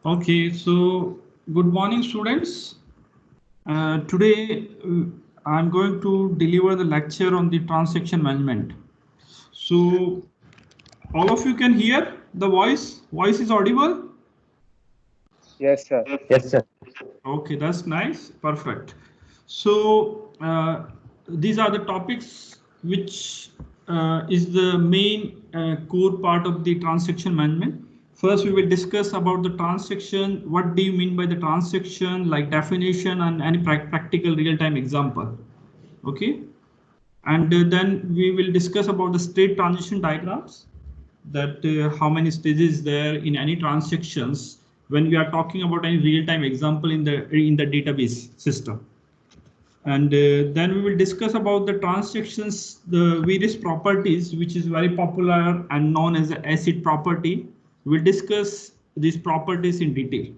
Okay, so good morning, students. Today I'm going to deliver the lecture on the transaction management. So all of you can hear the voice. Voice is audible. Yes, sir. Yes, sir. Okay, that's nice. Perfect. So these are the topics which is the main core part of the transaction management. First, we will discuss about the transaction. What do you mean by the transaction, like definition and any practical real-time example. Okay. And then we will discuss about the state transition diagrams, that how many stages there in any transactions when we are talking about any real-time example in the database system. And then we will discuss about the transactions, the various properties, which is very popular and known as the ACID property. We'll discuss these properties in detail.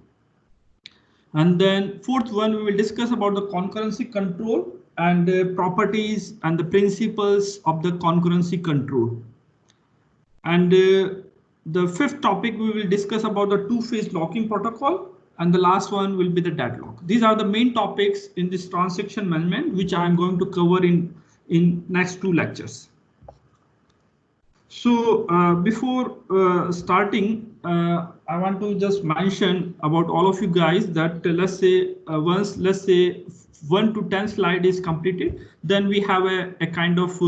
And then fourth one, we will discuss about the concurrency control and the properties and the principles of the concurrency control. And the fifth topic, we will discuss about the two-phase locking protocol. And the last one will be the deadlock. These are the main topics in this transaction management, which I am going to cover in next two lectures. So before starting, I want to just mention about all of you guys that let's say let's say 1 to 10 slide is completed, then we have a kind of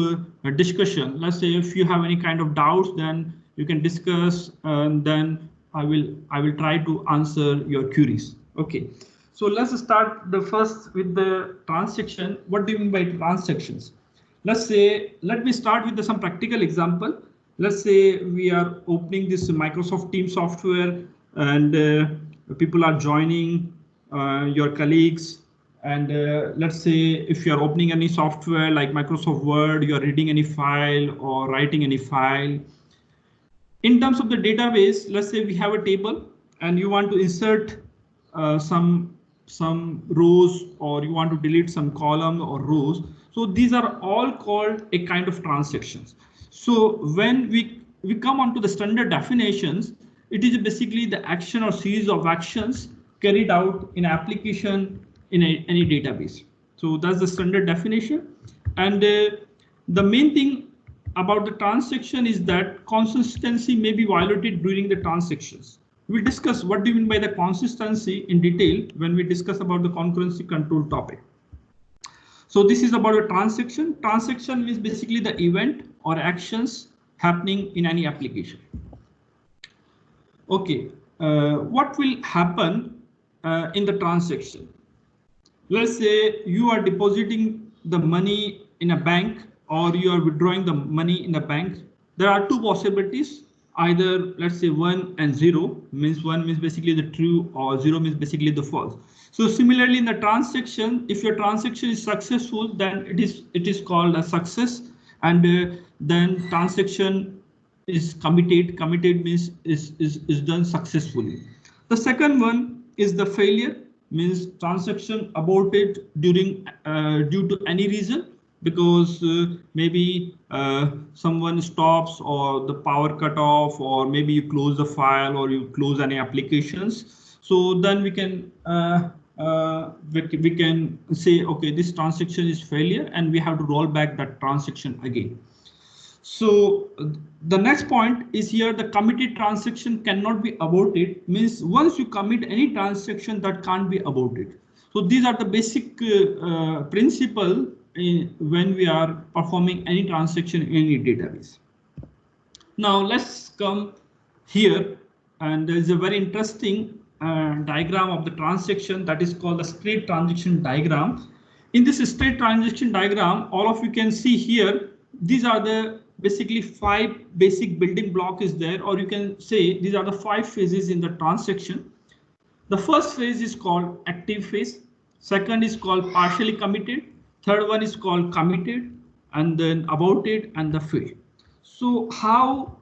a discussion. Let's say if you have any kind of doubts, then you can discuss, and then I will try to answer your queries. Okay. So let's start the first with the transaction. What do you mean by transactions? Let's say, let me start with some practical example. Let's say we are opening this Microsoft Teams software, and people are joining, your colleagues. And let's say if you are opening any software like Microsoft Word, you are reading any file or writing any file. In terms of the database, let's say we have a table and you want to insert some rows, or you want to delete some column or rows. So these are all called a kind of transactions. So when we come onto the standard definitions, it is basically the action or series of actions carried out in application in any database. So that's the standard definition. And the main thing about the transaction is that consistency may be violated during the transactions. We'll discuss what do you mean by the consistency in detail when we discuss about the concurrency control topic. So this is about a transaction. Transaction means basically the event or actions happening in any application. Okay, what will happen in the transaction? Let's say you are depositing the money in a bank, or you are withdrawing the money in the bank. There are two possibilities. Either let's say 1 and 0 means 1 means basically the true, or 0 means basically the false. So similarly in the transaction, if your transaction is successful, then it is called a success, and then transaction is committed. Committed means is done successfully. The second one is the failure, means transaction aborted during due to any reason, because maybe someone stops, or the power cut off, or maybe you close the file, or you close any applications. So then we can say, okay, this transaction is failure, and we have to roll back that transaction again. So the next point is here, the committed transaction cannot be aborted, means once you commit any transaction, that can't be aborted. So these are the basic principle when we are performing any transaction in any database. Now let's come here, and there is a very interesting diagram of the transaction that is called the state transaction diagram. In this state transaction diagram, all of you can see here, these are the basically 5 basic building block is there, or you can say these are the 5 phases in the transaction. The first phase is called active phase. Second is called partially committed. Third one is called committed, and then aborted, and the failed. So how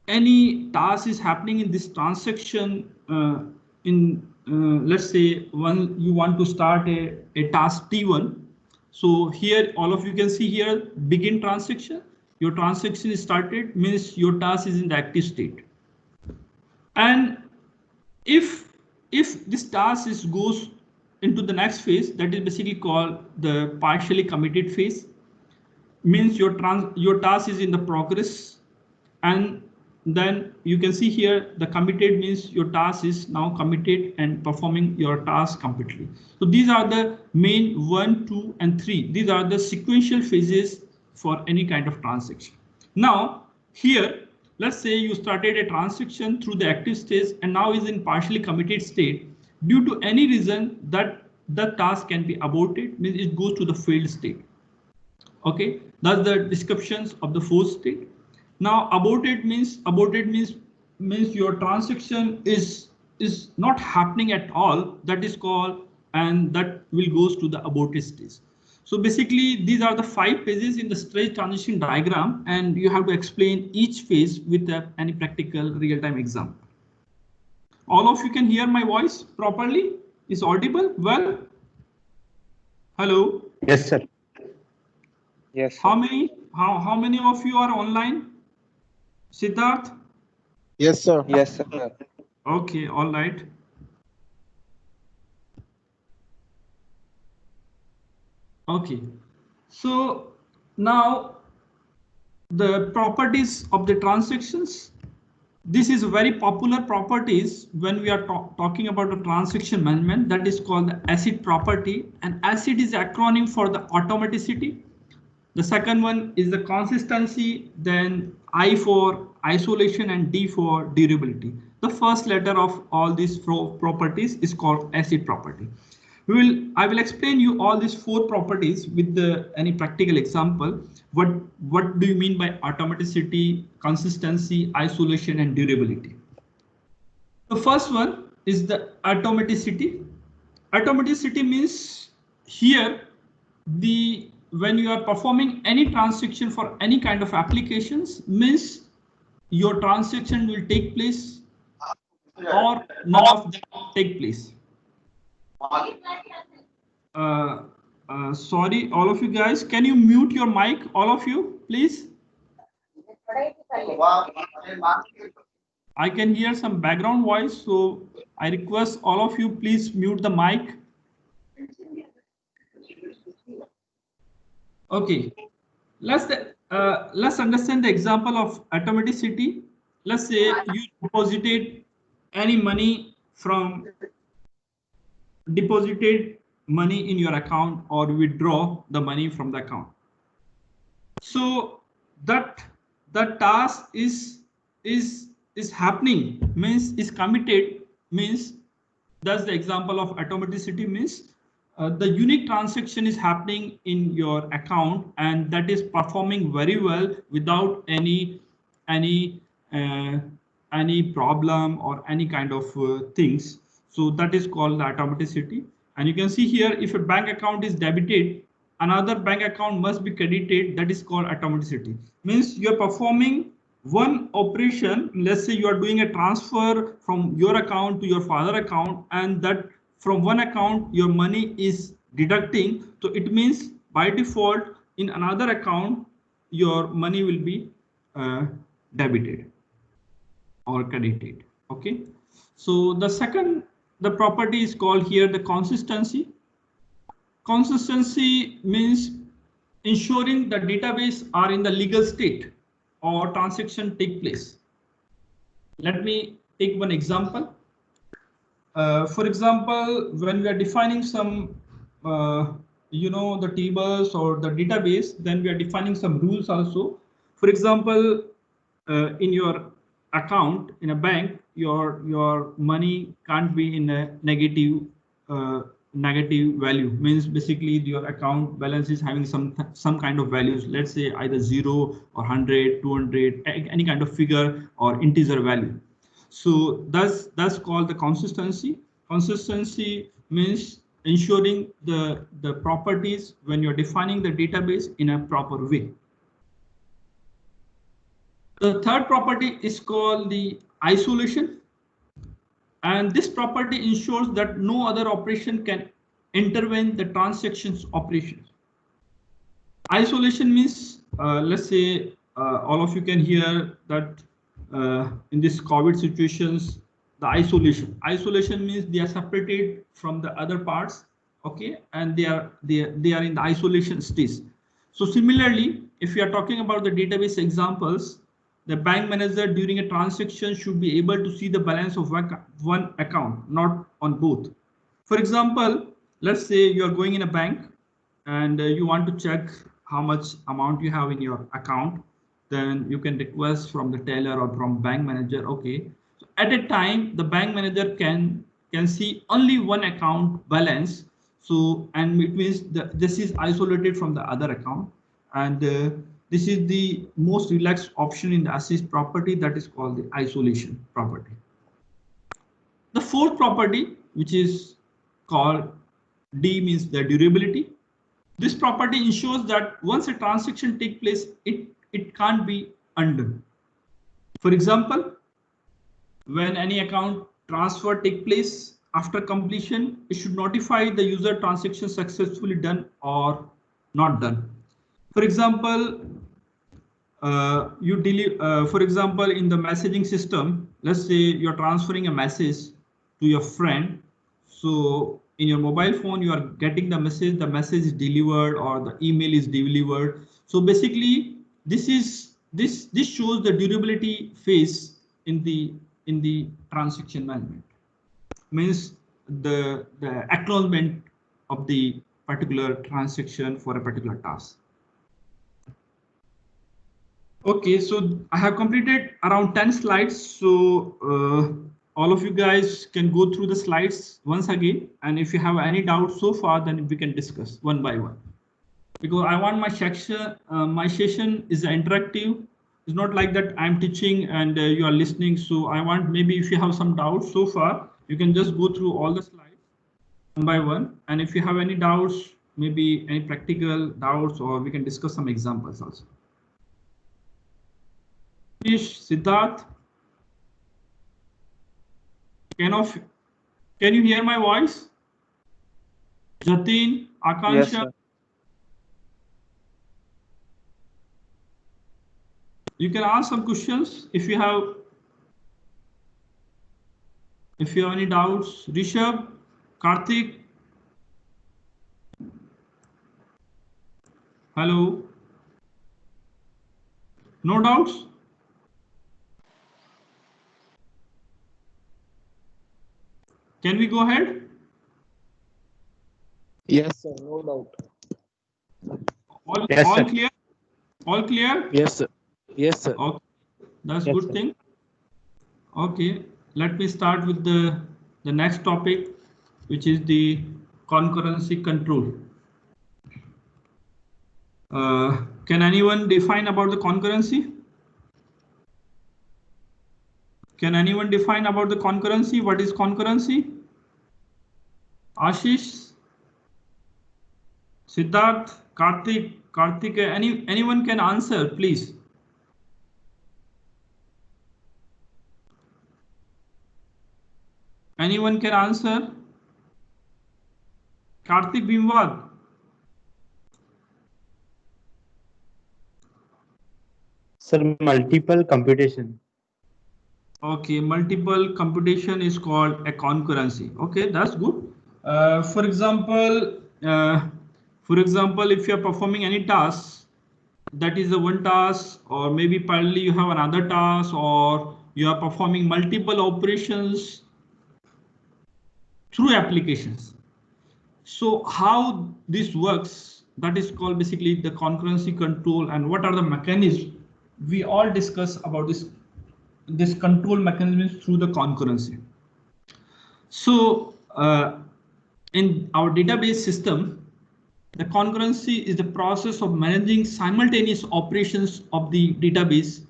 any task is happening in this transaction let's say when you want to start a task T1. So here all of you can see here begin transaction. Your transaction is started, means your task is in the active state. And if if this task goes into the next phase, that is basically called the partially committed phase. Means your task is in the progress, and then you can see here the committed means your task is now committed and performing your task completely. So these are the main 1, 2, and 3. These are the sequential phases for any kind of transaction. Now here, let's say you started a transaction through the active stage and now is in partially committed state. Due to any reason that the task can be aborted, means it goes to the failed state. Okay, that's the descriptions of the fourth state. Now aborted means your transaction is not happening at all. That is called, and that will goes to the aborted stage. So basically these are the 5 phases in the stage transition diagram, and you have to explain each phase with any practical real-time example. All of you can hear my voice properly? Is audible well? Hello? Yes, sir. Yes, sir. How many of you are online? Siddharth? Yes, sir. Yes, sir. Okay, all right. Okay, so now the properties of the transactions. This is very popular properties when we are talking about the transaction management. That is called the ACID property, and ACID is acronym for the automaticity. The second one is the consistency, then I for isolation and D for durability. The first letter of all these properties is called ACID property. I will explain you all these 4 properties with any practical example. What do you mean by automaticity, consistency, isolation, and durability? The first one is the automaticity. Automaticity means here when you are performing any transaction for any kind of applications, means your transaction will take place or none of them take place. Sorry, all of you guys, can you mute your mic, all of you, please? I can hear some background voice, so I request all of you, please mute the mic. Okay, let's understand the example of automaticity. Let's say you deposited money in your account or withdraw the money from the account. So that task is happening, means is committed, means that's the example of automaticity. Means the unique transaction is happening in your account and that is performing very well without any problem or any kind of things. So that is called the automaticity. And you can see here, if a bank account is debited, another bank account must be credited. That is called automaticity. Means you're performing one operation. Let's say you are doing a transfer from your account to your father account, and that from one account your money is deducting. So it means by default in another account your money will be debited or credited. Okay. So the property is called here the consistency. Consistency means ensuring the database are in the legal state or transaction take place. Let me take one example. For example, when we are defining some, the tables or the database, then we are defining some rules also. For example, in your account in a bank, your money can't be in a negative value. Means basically your account balance is having some kind of values. Let's say either 0 or 100, 200, any kind of figure or integer value. So that's called the consistency. Consistency means ensuring the properties when you're defining the database in a proper way. The third property is called the isolation, and this property ensures that no other operation can intervene the transactions operations. Isolation means, let's say all of you can hear that in this COVID situations, the isolation. Isolation means they are separated from the other parts, okay, and they are in the isolation stage. So similarly, if we are talking about the database examples, the bank manager during a transaction should be able to see the balance of one account, not on both. For example, let's say you are going in a bank and you want to check how much amount you have in your account. Then you can request from the teller or from bank manager. Okay, so at a time the bank manager can see only one account balance. So, and it means that this is isolated from the other account, and this is the most relaxed option in the assist property, that is called the isolation property. The fourth property, which is called D, means the durability. This property ensures that once a transaction takes place, it can't be undone. For example, when any account transfer takes place after completion, it should notify the user transaction successfully done or not done. For example, for example, in the messaging system, let's say you're transferring a message to your friend. So in your mobile phone, you are getting the message is delivered or the email is delivered. So basically, this shows the durability phase in the transaction management. Means the acknowledgement of the particular transaction for a particular task. Okay, so I have completed around 10 slides. So all of you guys can go through the slides once again. And if you have any doubts so far, then we can discuss one by one. Because I want my session is interactive. It's not like that I'm teaching and you are listening. So I want, maybe if you have some doubts so far, you can just go through all the slides one by one. And if you have any doubts, maybe any practical doubts, or we can discuss some examples also. Siddharth, can you hear my voice? Jatin, Akansha. Yes, sir. You can ask some questions if you have any doubts. Rishabh, Karthik. Hello. No doubts? Can we go ahead? Yes, sir. No doubt. All sir. clear? All clear? Yes, sir. Yes, sir. Okay, that's Yes, good sir. thing. Okay, let me start with the next topic, which is the concurrency control. Can anyone define about the concurrency? Can anyone define about the concurrency? What is concurrency? Ashish, Siddharth, Karthik, anyone can answer, please. Anyone can answer? Karthik Bhimwal. Sir, multiple computation. Okay, multiple computation is called a concurrency. Okay, that's good. For example, if you are performing any task, that is the one task, or maybe parallelly you have another task, or you are performing multiple operations through applications. So how this works, that is called basically the concurrency control, and what are the mechanisms. We all discuss about this control mechanism through the concurrency. So in our database system, the concurrency is the process of managing simultaneous operations of the database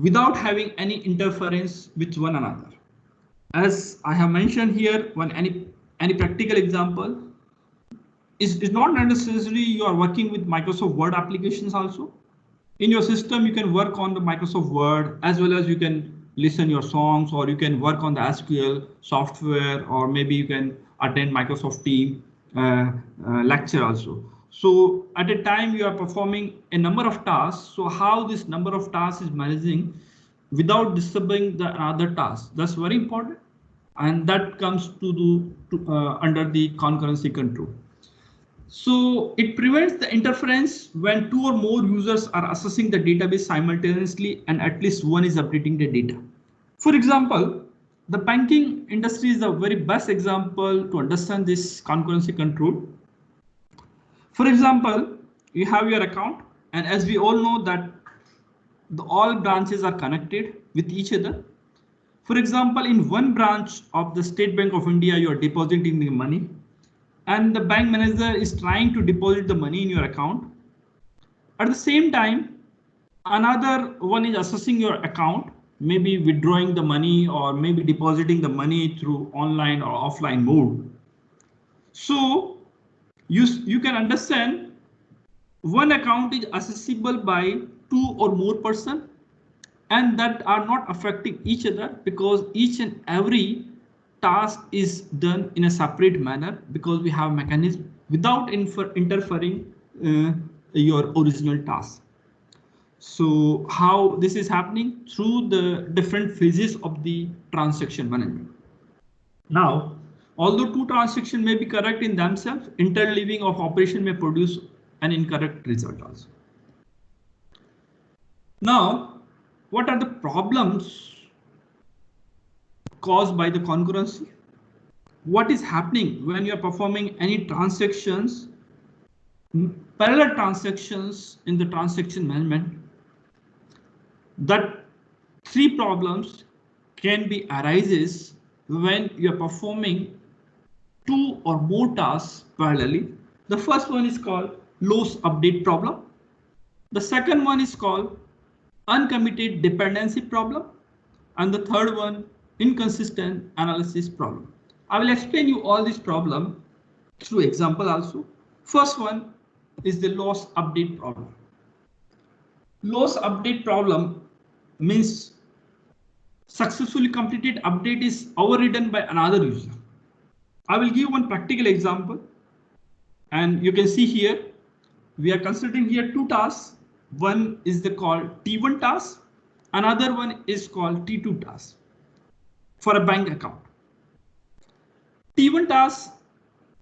without having any interference with one another. As I have mentioned here, when any practical example is not necessarily you are working with Microsoft Word applications also. In your system, you can work on the Microsoft Word, as well as you can listen your songs, or you can work on the SQL software, or maybe you can attend Microsoft Teams lecture also. So at a time you are performing a number of tasks. So how this number of tasks is managing without disturbing the other task. That's very important, and that comes under the concurrency control. So it prevents the interference when two or more users are accessing the database simultaneously and at least one is updating the data. For example, the banking industry is the very best example to understand this concurrency control. For example, you have your account, and as we all know that all branches are connected with each other. For example, in one branch of the State Bank of India, you are depositing the money, and the bank manager is trying to deposit the money in your account. At the same time, another one is accessing your account, maybe withdrawing the money or maybe depositing the money through online or offline mode. So you can understand one account is accessible by two or more persons, and that are not affecting each other because each and every task is done in a separate manner because we have mechanism without interfering your original task. So how this is happening? Through the different phases of the transaction management. Now, although two transactions may be correct in themselves, interleaving of operation may produce an incorrect result also. Now, what are the problems caused by the concurrency? What is happening when you are performing any transactions, parallel transactions in the transaction management? That three problems can be arises when you are performing two or more tasks parallelly. The first one is called loss update problem. The second one is called uncommitted dependency problem, and the third one inconsistent analysis problem. I will explain you all these problems through example also. First one is the loss update problem. Loss update problem means successfully completed update is overridden by another user. I will give one practical example, and you can see here we are considering here two tasks. One is called T1 task, another one is called T2 task for a bank account. T1 task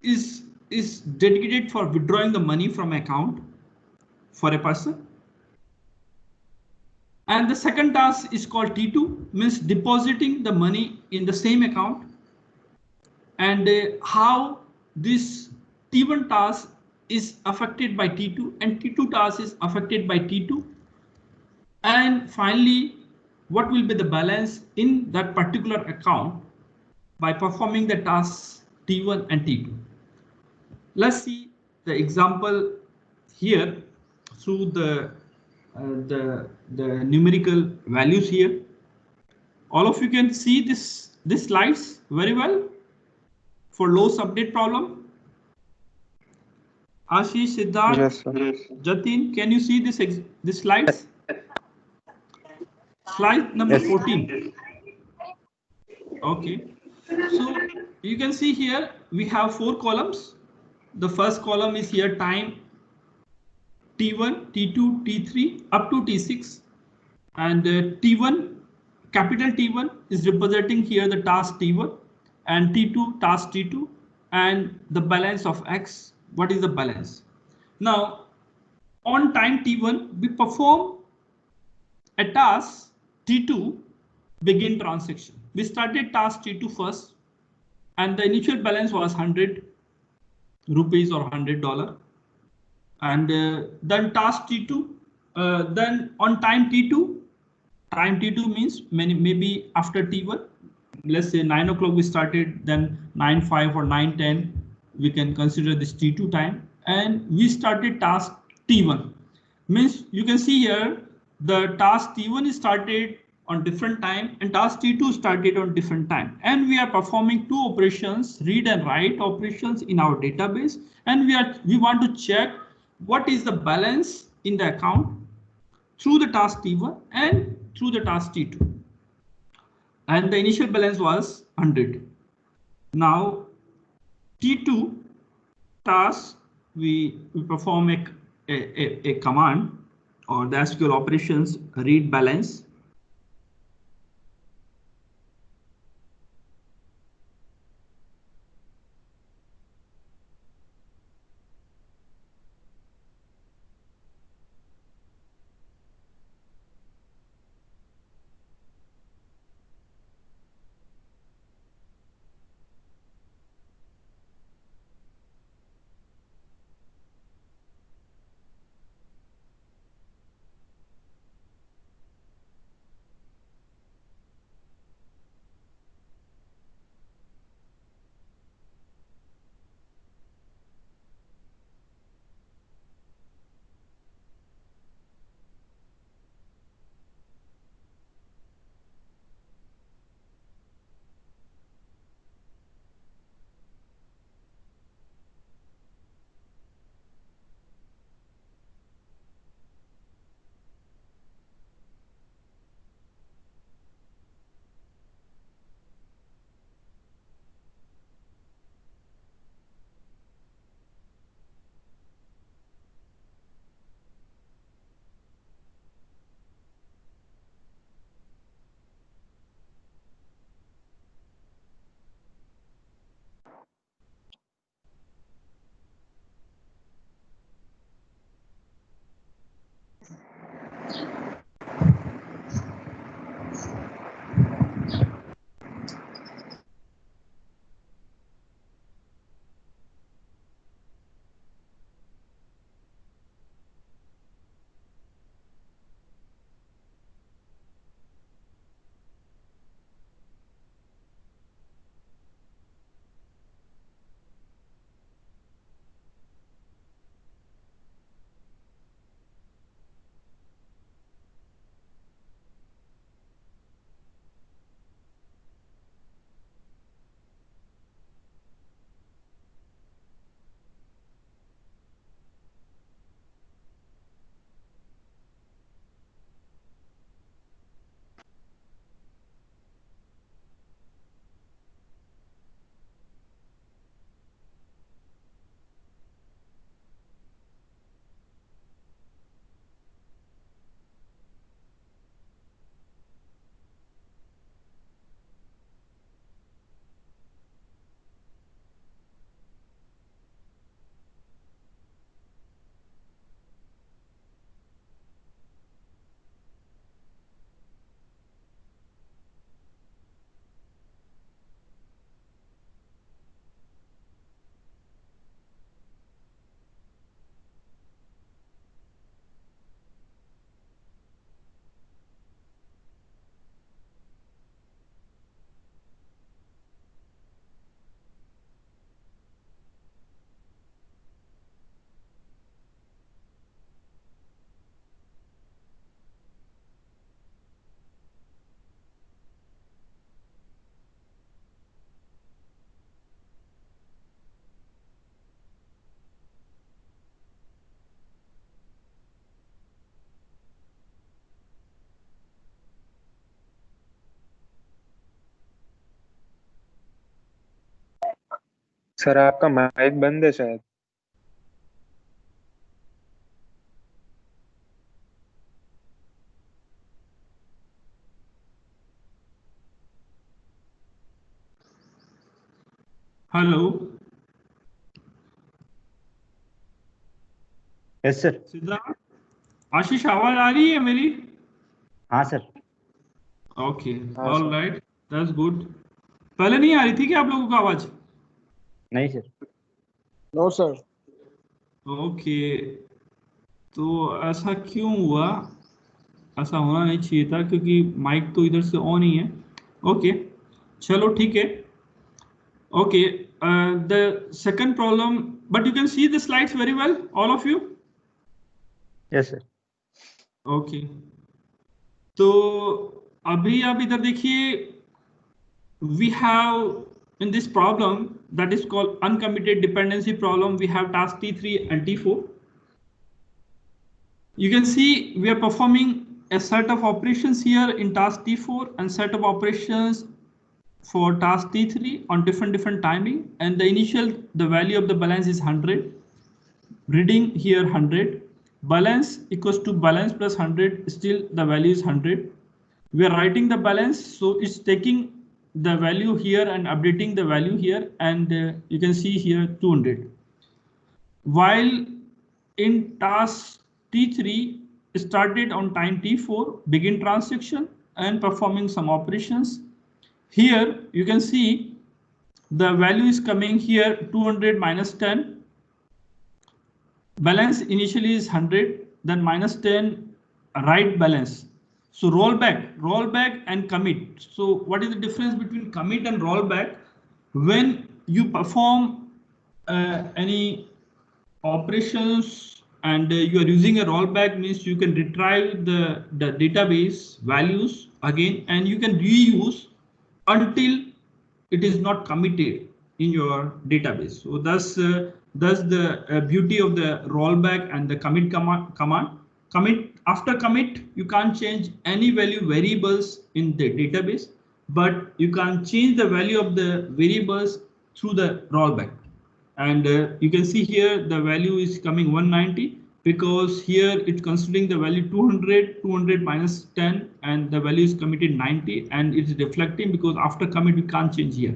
is dedicated for withdrawing the money from account for a person. And the second task is called T2, means depositing the money in the same account. And how this T1 task is affected by T2 and T2 task is affected by T2. And finally, what will be the balance in that particular account by performing the tasks T1 and T2. Let's see the example here through the numerical values here. All of you can see this slides very well for loss update problem. Ashish, Siddharth, Yes, sir. Jatin, can you see this slides? Slide number 14. Okay, so you can see here we have 4 columns. The first column is here time T1, T2, T3 up to T6, and T1, capital T1 is representing here the task T1, and T2 task T2, and the balance of X. What is the balance? Now, on time T1, we perform a task T2 begin transaction. We started task T2 first, and the initial balance was 100 rupees or $100. And then task T2, then on time T2 means maybe after T1, let's say 9 o'clock we started, then 9:05 or 9:10, we can consider this T2 time, and we started task T1. Means you can see here the task T1 is started on different time and task T2 started on different time, and we are performing 2 operations, read and write operations in our database, and we want to check what is the balance in the account through the task T1 and through the task T2, and the initial balance was 100. Now T2 task, we perform a command or the SQL operations read balance, sir आपका mike बंद है शायद। Hello yes sir. Siddharth, Ashish, आवाज आ रही है मेरी? हाँ सर। ओके, हाँ all sir. Right, that's good. पहले नहीं आ रही थी क्या आप लोगों को आवाज? नहीं सर। No, sir. ओके, तो ऐसा क्यों हुआ? ऐसा होना नहीं चाहिए था क्योंकि माइक तो इधर से ऑन ही है। ओके, चलो ठीक है। Okay, the second problem, but you can see the slides very well, all of you? Yes sir. Okay, तो अभी आप इधर देखिए, we have in this problem that is called uncommitted dependency problem, we have task T3 and T4. You can see we are performing a set of operations here in task T4 and set of operations for task T3 on different timing, and the initial, the value of the balance is 100, reading here 100, balance equals to balance plus 100, still the value is 100. We are writing the balance, so it's taking the value here and updating the value here, and you can see here 200. While in task T3 started on time T4, begin transaction and performing some operations. Here you can see the value is coming here 200 minus 10. Balance initially is 100, then minus 10, write balance. So rollback and commit. So what is the difference between commit and rollback? When you perform any operations and you are using a rollback, means you can retrieve the database values again and you can reuse until it is not committed in your database. So that's the beauty of the rollback and the commit command. Commit, after commit, you can't change any value variables in the database, but you can change the value of the variables through the rollback. And you can see here the value is coming 190 because here it's considering the value 200 minus 10, and the value is committed 90, and it's reflecting because after commit we can't change here.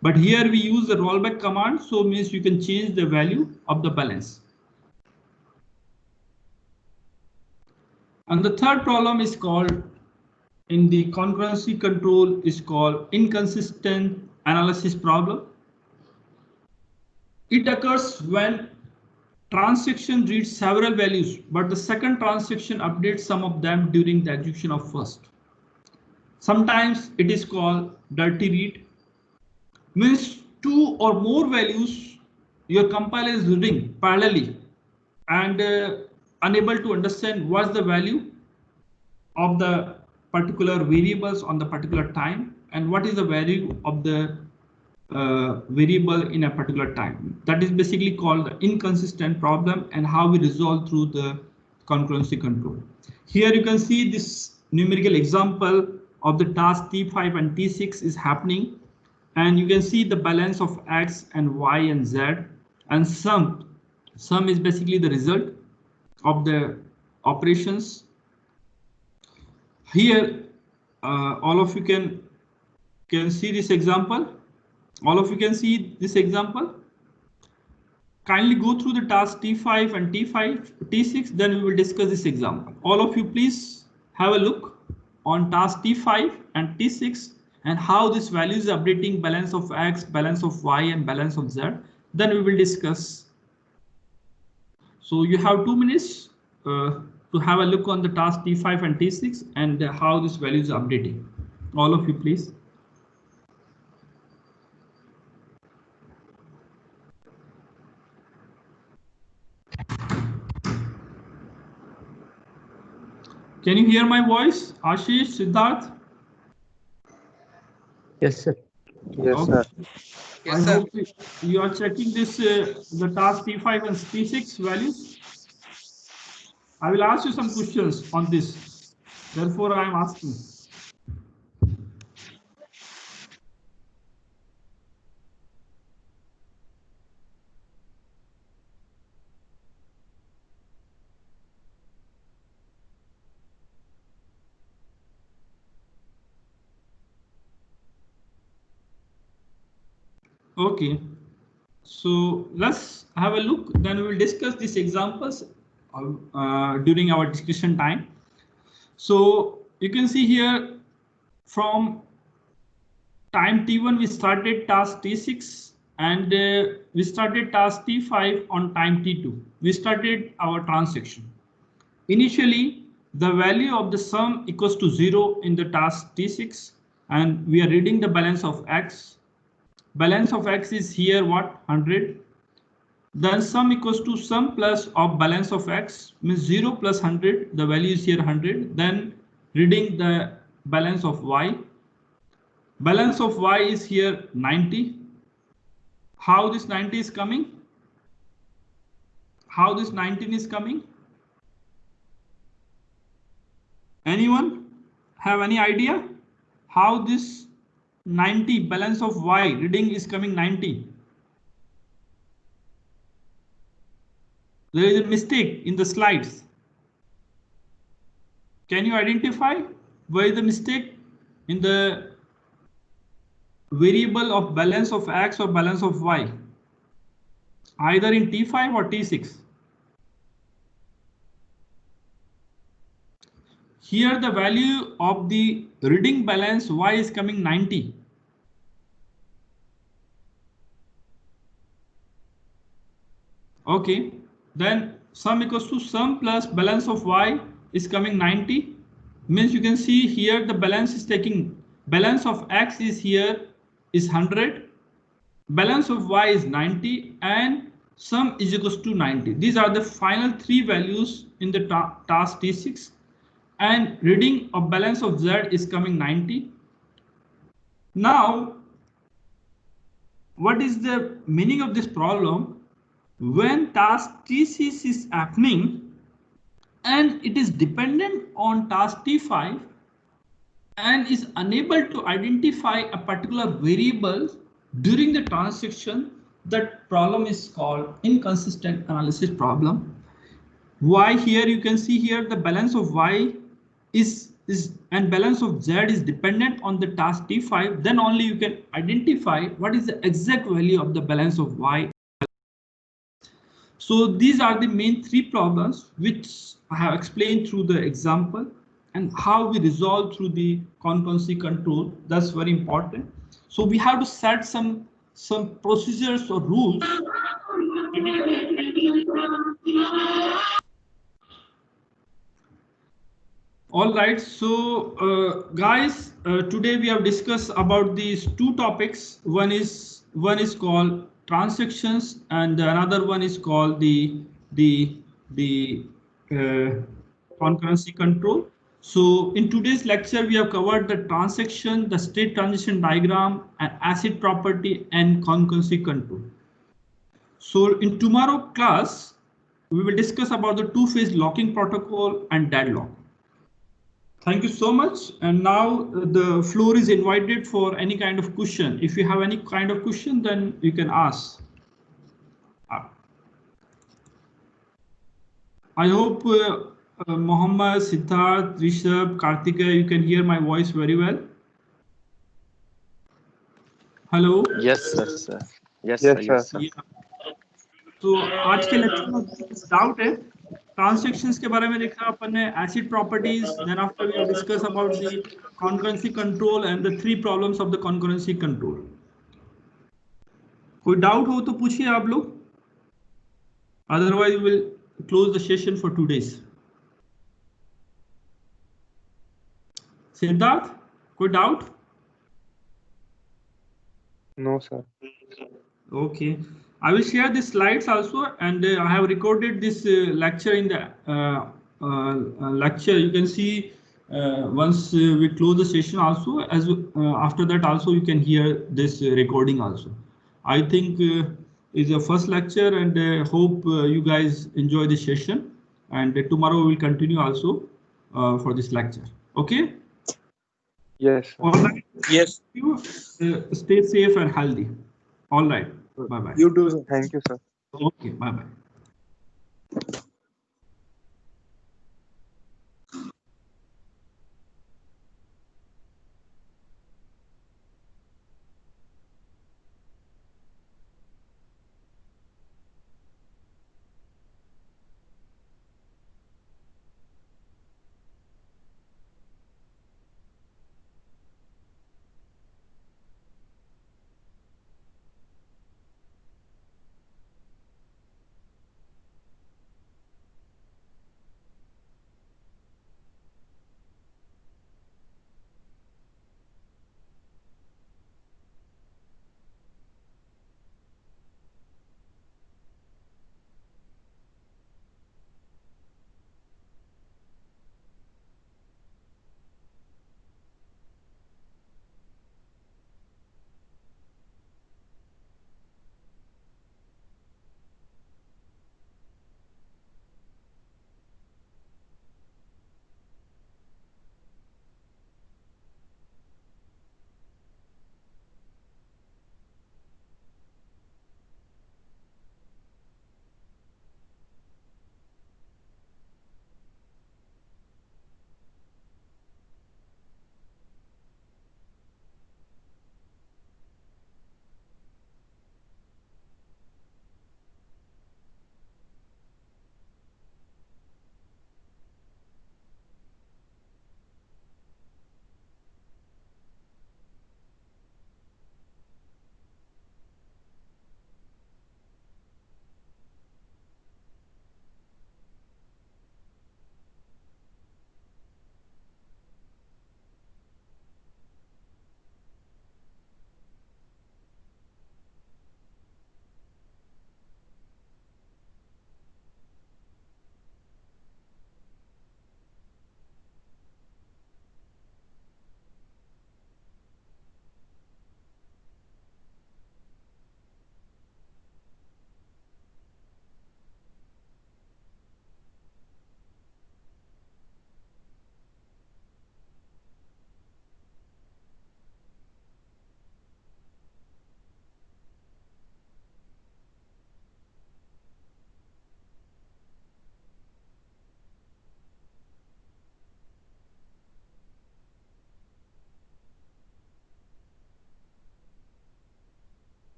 But here we use the rollback command, so means you can change the value of the balance. And the third problem is called, in the concurrency control, is called inconsistent analysis problem. It occurs when transaction reads several values, but the second transaction updates some of them during the execution of first. Sometimes it is called dirty read, means two or more values your compiler is reading parallelly and unable to understand what's the value of the particular variables on the particular time and what is the value of the variable in a particular time. That is basically called the inconsistent problem, and how we resolve through the concurrency control. Here you can see this numerical example of the task T5 and T6 is happening, and you can see the balance of X and Y and Z, and sum is basically the result of the operations. Here all of you can see this example. All of you can see this example. Kindly go through the task T5 and T6, then we will discuss this example. All of you please have a look on task T5 and T6 and how this value is updating balance of X, balance of Y and balance of Z. Then we will discuss. So you have 2 minutes to have a look on the task T5 and T6 and how this value is updating. All of you please. Can you hear my voice, Ashish, Siddharth? Yes sir. Yes sir. I hope you are checking this the task T5 and T6 values. I will ask you some questions on this. Therefore, I am asking. Okay. So let's have a look. Then we will discuss these examples during our discussion time. So you can see here from time T1 we started task T6 and we started task T5 on time T2. We started our transaction. Initially, the value of the sum equals to 0 in the task T6 and we are reading the balance of X. Balance of X is here what? 100. Then sum equals to sum plus of balance of X means 0 plus 100. The value is here 100. Then reading the balance of Y. Balance of Y is here 90. How this 90 is coming? How this 19 is coming? Anyone have any idea how this 90 balance of Y reading is coming 90? There is a mistake in the slides. Can you identify where is the mistake in the variable of balance of X or balance of Y? Either in T5 or T6. Here the value of the reading balance Y is coming 90. Okay, then sum equals to sum plus balance of Y is coming 90. Means you can see here the balance is taking, balance of X is here is 100. Balance of Y is 90 and sum is equals to 90. These are the final three values in the task T6. And reading of balance of Z is coming 90. Now, what is the meaning of this problem? When task T6 is happening and it is dependent on task T5 and is unable to identify a particular variable during the transaction, that problem is called inconsistent analysis problem. Why? Here you can see here the balance of Y is and balance of Z is dependent on the task T5, then only you can identify what is the exact value of the balance of Y. So these are the main three problems which I have explained through the example, and how we resolve through the concurrency control. That's very important. So we have to set some procedures or rules. All right, so guys, today we have discussed about these two topics. One is called transactions, and another one is called the concurrency control. So in today's lecture, we have covered the transaction, the state transition diagram, and acid property and concurrency control. So in tomorrow class, we will discuss about the two-phase locking protocol and deadlock. Thank you so much. And now the floor is invited for any kind of question. If you have any kind of question, then you can ask. I hope Mohammed, Siddharth, Rishabh, Kartika, you can hear my voice very well. Hello. Yes, sir. Yes, Yes, sir. Yeah. तो आज के lecture में कुछ doubt है transactions के बारे में देखा अपन ने ACID properties then after we have discuss about the concurrency control and the three problems of the concurrency control कोई डाउट हो तो पूछिए आप लोग otherwise we will close the session for 2 days Siddharth कोई doubt No, sir. Okay, I will share the slides also, and I have recorded this lecture in the lecture. You can see once we close the session also, as after that also you can hear this recording also. I think is the first lecture, and hope you guys enjoy the session, and tomorrow we will continue also for this lecture. Okay. Yes, sir. All right. Yes. You stay safe and healthy. All right. Bye bye. You too, sir. Thank you, sir. Okay. Bye bye.